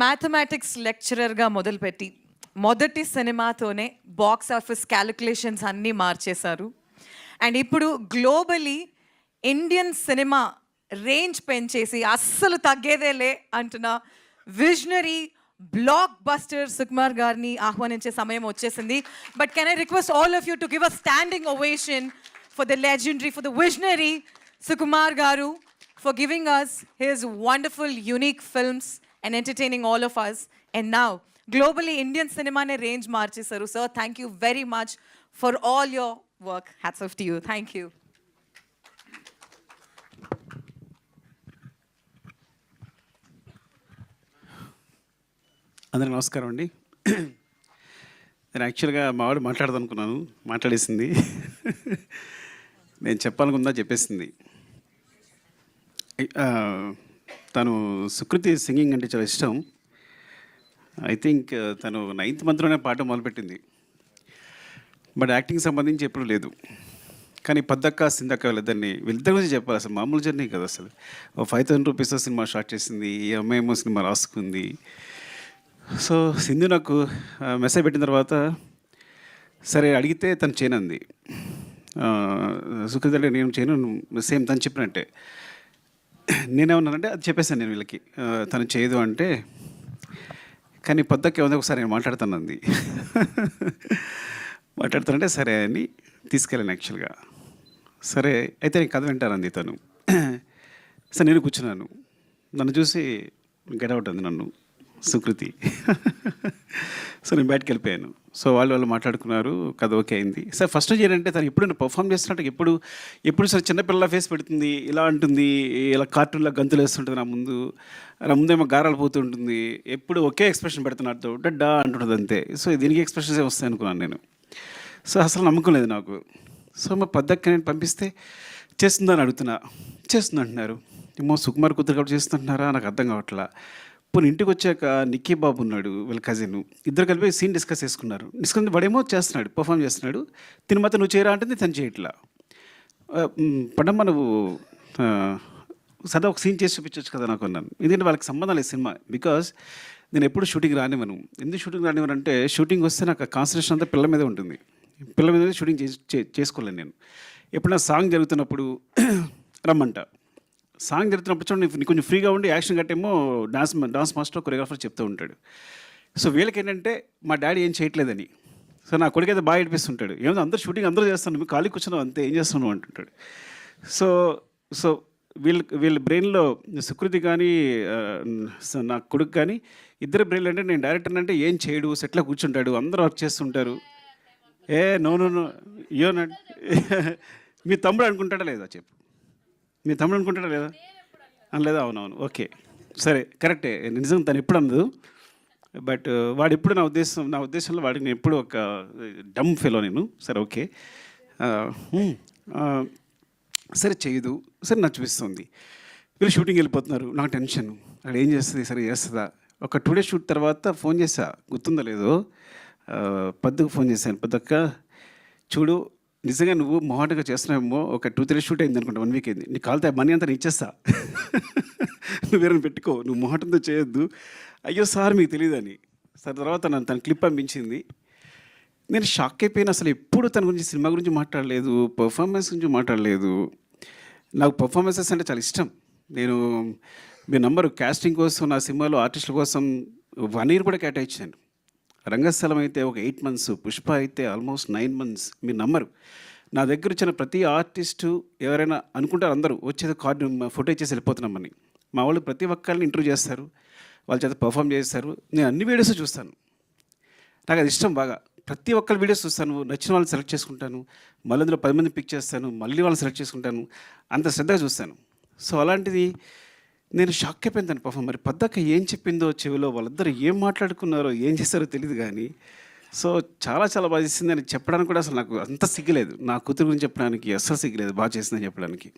Mathematics లెక్చరర్గా మొదలుపెట్టి మొదటి సినిమాతోనే బాక్స్ ఆఫీస్ క్యాలిక్యులేషన్స్ అన్నీ మార్చేశారు. అండ్ ఇప్పుడు గ్లోబలీ ఇండియన్ సినిమా రేంజ్ పెంచేసి అస్సలు తగ్గేదేలే అంటున్న విజనరీ బ్లాక్ బస్టర్ సుకుమార్ గారిని ఆహ్వానించే సమయం వచ్చేసింది. But can I request all of you to give a standing ovation for the legendary, for the visionary Sukumar గారు, for giving us his wonderful, unique films and entertaining all of us. And now, globally, Indian cinema ne range marchesaru. Sir, thank you very much for all your work. Hats off to you. Thank you. అందరికీ నమస్కారం అండి. నేను యాక్చువల్గా మావాడు మాట్లాడదనుకున్నాను, మాట్లాడేసింది. నేను చెప్పాలనుకుందా చెప్పేసింది. తను Sukriti singing అంటే చాలా ఇష్టం. ఐ థింక్ తను 9th monthలోనే పాట మొదలుపెట్టింది. బట్ యాక్టింగ్ సంబంధించి ఎప్పుడు లేదు. కానీ పద్దక్క సిందక్క వీళ్ళిద్దరి గురించి చెప్పాలి. అసలు మామూలు జర్నీ కదా. అసలు 5,000 రూపీస్ సినిమా స్టార్ట్ చేసింది, ఈ అమ్మాయేమో సినిమా రాసుకుంది. సో సింధు నాకు మెసేజ్ పెట్టిన తర్వాత సరే అడిగితే తను చేయనంది. సుకృతి అంటే నేను చేయను, సేమ్ తను చెప్పినట్టే. నేనేమన్నానంటే అది చెప్పేసాను నేను వీళ్ళకి, తను చేయదు అంటే. కానీ పొద్దుకే ఉంది ఒకసారి నేను మాట్లాడుతానంది. మాట్లాడుతానంటే సరే అని తీసుకెళ్ళాను యాక్చువల్గా. సరే అయితే నేను కథ వింటానంది తను. సరే నేను కూర్చున్నాను. నన్ను చూసి గెటౌట్ అంది నన్ను సుకృతి. సో నేను బయటకు వెళ్ళిపోయాను. సో వాళ్ళు మాట్లాడుకున్నారు, కథ ఓకే అయింది. సార్ ఫస్ట్ ఏంటంటే తను ఎప్పుడు నేను పర్ఫామ్ చేస్తున్నట్టు ఎప్పుడు సార్ చిన్నపిల్లల ఫేస్ పెడుతుంది, ఇలా అంటుంది, ఇలా కార్టూన్లో గంతులు వేస్తుంటుంది నా ముందేమో గారాలు పోతుంటుంది, ఎప్పుడు ఒకే ఎక్స్ప్రెషన్ పెడుతున్నట్టు డడ్డా అంటుంటుంది అంతే. సో దీనికి ఎక్స్ప్రెషన్స్ వస్తాయి అనుకున్నాను నేను. సో అసలు నమ్మకం లేదు నాకు. సో మా పద్దక్క నేను పంపిస్తే చేస్తుందని అడుగుతున్నా, చేస్తుంది అంటున్నారు. ఏమో సుకుమార్ కూతురు కాబట్టి చేస్తుంటున్నారా నాకు అర్థం కావట్లా. పోనీ ఇంటికి వచ్చాక నిక్కీ బాబు ఉన్నాడు, వీళ్ళ కజిన్, ఇద్దరు కలిపి సీన్ డిస్కస్ చేసుకున్నారు. వాడేమో చేస్తున్నాడు, పర్ఫామ్ చేస్తున్నాడు. తిని మాత్రం నువ్వు చేయరా అంటే తను చేయట్లా. పడమ్మ నువ్వు సదా ఒక సీన్ చేసి చూపించవచ్చు కదా నాకు అన్నాను. ఎందుకంటే వాళ్ళకి సంబంధం లేదు సినిమా. బికాజ్ నేను ఎప్పుడు షూటింగ్ రానివ్వను. ఎందుకు షూటింగ్ రానివ్వను అంటే షూటింగ్ వస్తే నాకు కాన్సన్ట్రేషన్ అంతా పిల్లల మీదే ఉంటుంది. పిల్లల మీద షూటింగ్ చేసుకోలేను నేను. ఎప్పుడైనా సాంగ్ జరుగుతున్నప్పుడు రమ్మంట. సాంగ్ జరుగుతున్నప్పుడు చూడండి నీకు కొంచెం ఫ్రీగా ఉండి యాక్షన్ కట్టేమో డాన్స్ మాస్టర్ కొరియోగ్రాఫర్ చెప్తూ ఉంటాడు. సో వీళ్ళకి ఏంటంటే మా డాడీ ఏం చేయట్లేదని. సో నా కొడుకు అయితే బాగా ఏడిపిస్తుంటాడు. ఏమో అందరూ షూటింగ్ అందరూ చేస్తాను, మీకు ఖాళీ కూర్చున్నావు అంతే, ఏం చేస్తున్నావు అంటుంటాడు. సో సో వీళ్ళ బ్రెయిన్లో సుకృతి కానీ నా కొడుకు కానీ ఇద్దరు బ్రెయిన్లో అంటే నేను డైరెక్టర్ అంటే ఏం చేయడు, సెట్లో కూర్చుంటాడు, అందరూ వర్క్ చేస్తుంటారు. నో ఇయోనండి. మీ తమ్ముడు అనుకుంటాడా లేదా చెప్పు, మీ తమ్ముడు అనుకుంటాడా లేదా అనలేదా? అవునవును, ఓకే సరే కరెక్టే. నిజంగా తను ఎప్పుడు అనదు. బట్ వాడు ఎప్పుడు నా ఉద్దేశంలో వాడికి నేను ఎప్పుడు ఒక డమ్ ఫెలో నేను. సరే ఓకే సరే చేయదు, సరే నాకు చూపిస్తుంది. వీళ్ళు షూటింగ్ వెళ్ళిపోతున్నారు, నాకు టెన్షన్. అక్కడ ఏం చేస్తుంది, సరే చేస్తుందా. ఒక 2 days షూట్ తర్వాత ఫోన్ చేసా, గుర్తుందో లేదో, పద్దుకు ఫోన్ చేశాను. పద్దక్క చూడు నిజంగా నువ్వు మొహాటగా చేస్తున్నావేమో, ఒక 2-3 షూట్ అయింది అనుకుంటా, 1 week అయింది. నీ కాలితే మనీ అంతా నేను ఇచ్చేస్తా, నువ్వు వేరే పెట్టుకో, నువ్వు మొహాటంతో చేయొద్దు. అయ్యో సార్ మీకు తెలియదని. సార్ తర్వాత తన క్లిప్ పంపించింది. నేను షాక్ అయిపోయిన. అసలు ఎప్పుడు తన గురించి సినిమా గురించి మాట్లాడలేదు, పర్ఫార్మెన్స్ గురించి మాట్లాడలేదు. నాకు పర్ఫార్మెన్సెస్ అంటే చాలా ఇష్టం. నేను మీ నంబరు కాస్టింగ్ కోసం నా సినిమాలో ఆర్టిస్టుల కోసం 1 year కూడా కేటాయించాను. రంగస్థలం అయితే ఒక 8 months, పుష్ప అయితే ఆల్మోస్ట్ 9 months. మీరు నమ్మరు. నా దగ్గర వచ్చిన ప్రతి ఆర్టిస్టు ఎవరైనా అనుకుంటారు అందరూ వచ్చేది కార్డు ఫోటో ఇచ్చేసి వెళ్ళిపోతున్నామని. మా వాళ్ళు ప్రతి ఒక్కరిని ఇంటర్వ్యూ చేస్తారు, వాళ్ళ చేత పర్ఫామ్ చేస్తారు. నేను అన్ని వీడియోస్ చూస్తాను, నాకు అది ఇష్టం బాగా. ప్రతి ఒక్కరి వీడియోస్ చూస్తాను, నచ్చిన వాళ్ళని సెలెక్ట్ చేసుకుంటాను, మళ్ళీ అందులో 10 మంది పిక్ చేస్తాను, మళ్ళీ వాళ్ళని సెలెక్ట్ చేసుకుంటాను, అంత శ్రద్ధగా చూస్తాను. సో అలాంటిది నేను షాక్ అయిపోయింది తను పర్ఫామ్. మరి పద్దక్క ఏం చెప్పిందో చెవిలో, వాళ్ళిద్దరు ఏం మాట్లాడుకున్నారో ఏం చేస్తారో తెలియదు కానీ సో చాలా చాలా బాగా చేసింది అని చెప్పడానికి కూడా అసలు నాకు అంత సిగ్గులేదు. నా కూతురు గురించి చెప్పడానికి అస్సలు సిగ్గులేదు, బాగా చేసిందని చెప్పడానికి.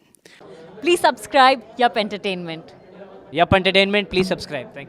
Please subscribe Yup Entertainment. Yup Entertainment, please subscribe. Thank you.